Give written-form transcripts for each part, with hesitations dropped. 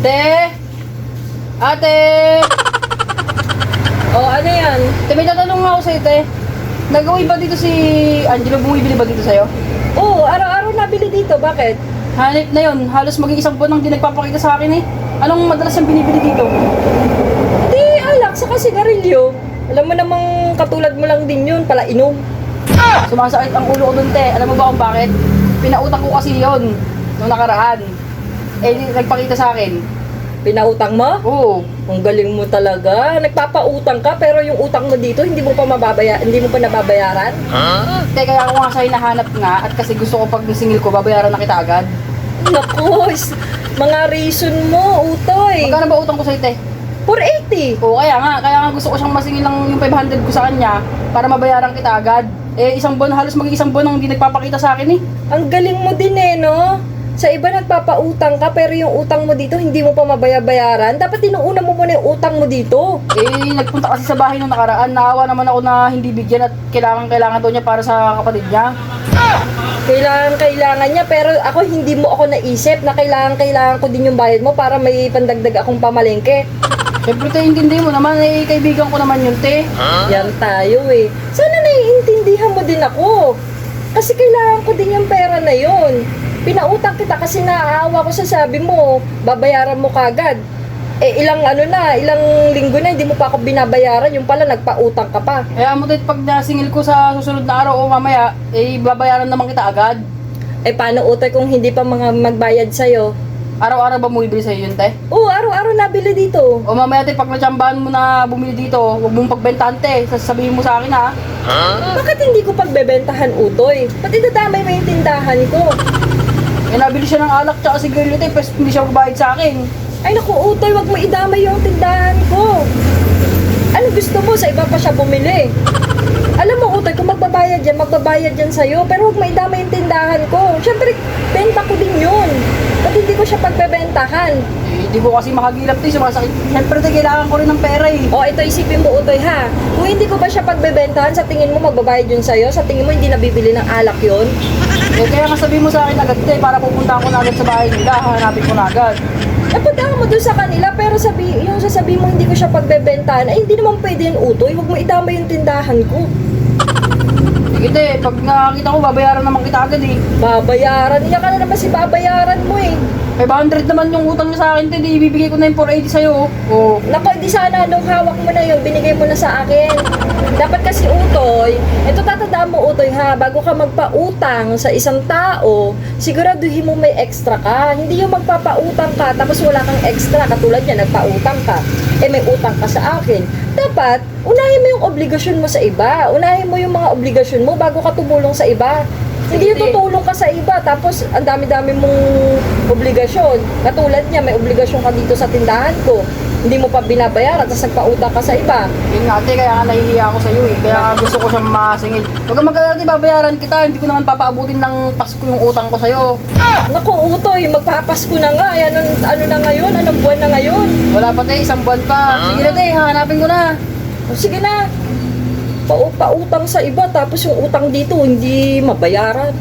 Te! Ate! Oh, ano yan? Te, may tatanong nga ako sa'yo, te. Nag-uwi ba dito si Angelo? Bumibili ba dito sa'yo? Oo, araw-araw nabili dito. Bakit? Hanip na yun. Halos maging isang buwan nang di nagpapakita sa akin eh. Anong madalas siyang binibili dito? Di, alak, saka sigarilyo. Alam mo namang katulad mo lang din yun, pala inom. Sumasakit ang ulo ko dun, te. Alam mo ba kung bakit? Pinautang ko kasi yon nung nakaraan. Eh, nagpakita sa akin. Pinautang mo? Oo. Ang galing mo talaga. Nagpapautang ka, pero yung utang mo dito, hindi mo pa nababayaran? Te, kaya ako nga siya hinahanap nga at kasi gusto ko pag singil ko, babayaran na kita agad. Naku, mga reason mo, utoy. Magkano ba utang ko sa'yo, te? 480. Oo, kaya nga gusto ko siyang masingil lang yung 500 ko sa kanya para mabayaran kita agad. Eh, isang buwan, halos maging isang buwan nang hindi nagpapakita sa akin eh. Ang galing mo din no? Sa iba nagpapautang ka, pero yung utang mo dito, hindi mo pa mabayaran. Dapat inuuna mo muna yung utang mo dito. Eh, nagpunta kasi sa bahay nung nakaraan. Naawa naman ako na hindi bigyan at kailangan daw niya para sa kapatid niya. Kailangan niya, pero ako hindi mo ako naisip na kailangan ko din yung bayad mo para may pandagdag akong pamalengke. Siyempre, te, intindihin mo naman. Eh, kaibigan ko naman yun, te. Yan tayo eh. Sana naiintindihan mo din ako. Kasi kailangan ko din yung pera na yun. Pinautang kita kasi naaawa ko sa sabi mo, babayaran mo kagad. Eh ilang linggo na hindi mo pa ako binabayaran, yung pala nagpautang ka pa. Kaya mo, te, pag nasingil ko sa susunod na araw o mamaya, eh, babayaran naman kita agad. Eh paano utoy kung hindi pa mga magbayad sa'yo? Araw-araw ba bumibili sa'yo yun, te? Oo, araw-araw nabili dito. O mamaya, te, pag natsambahan mo na bumili dito, huwag mong pagbentahan, te. Sasabihin mo sa akin, ha? Bakit hindi ko pagbebentahan utoy? Ba't idadamay mo yung tindahan ko? Eh, nabili siya ng alak tsaka sigarilyo, te, pero hindi siya magbayad sa akin. Ay naku utoy, wag mo idamay yung tindahan ko. Ano gusto mo? Sa iba pa siya bumili. Alam mo utoy, kung magbabayad yan sa'yo, pero wag mo idamay yung tindahan ko. Siyempre, benta ko din yun. Ba't hindi ko siya pagbebentahan? Eh, hindi ko kasi makagilap, te. Sumasakit. Siyempre, te, kailangan ko rin ng pera, eh. O, ito isipin mo utoy ha. Kung hindi ko ba siya pagbebentahan, sa tingin mo magbabayad yun sa'yo? Sa tingin mo hindi nabibili ng alak yun? Eh, kaya nga sabihin mo sa akin agad, te, para pupunta ako na agad sa bahay nila. Hanapin ko na agad. Eh, punta mo doon sa kanila, pero yung sasabihin mo hindi ko siya pagbebentahan, ay hindi naman pwede yung utoy. Huwag mo idamay yung tindahan ko. Sige, te, pag nakakita ko, babayaran naman kita agad, eh. Babayaran. Iyan ka na naman si babayaran mo eh. 500 naman yung utang niya sa akin, te. Di ibibigay ko na yung 480 sa'yo, oh. Oh. Naku, di sana nung hawak mo na yun, binigay mo na sa akin. Dapat kasi utoy, ito tatandaan mo utoy ha, bago ka magpautang sa isang tao, siguraduhin mo may extra ka. Hindi yung magpapautang ka, tapos wala kang extra, katulad niya, nagpautang ka, eh may utang ka sa akin. Dapat, unahin mo yung obligasyon mo sa iba. Unahin mo yung mga obligasyon mo bago ka tumulong sa iba. Hindi yung tutulong ka sa iba, tapos ang dami-dami mong obligasyon. Katulad niya, may obligasyon ka dito sa tindahan ko. Hindi mo pa binabayaran, tapos nagpautang ka sa iba. Yun nga, te, kaya nga nahihiya ako sa'yo, eh. Kaya nga gusto ko siyang masingil. Huwag kang magkalala, te, babayaran kita. Hindi ko naman papaabutin ng Pasko yung utang ko sa'yo. Naku, utoy, magpapasko na nga. Yan, ano na ngayon? Anong buwan na ngayon? Wala pa, te, isang buwan pa. Sige na, te, hanapin ko na. O, sige na. Pautang sa iba, tapos yung utang dito, hindi mabayaran.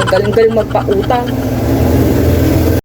Magaling-galing magpautang.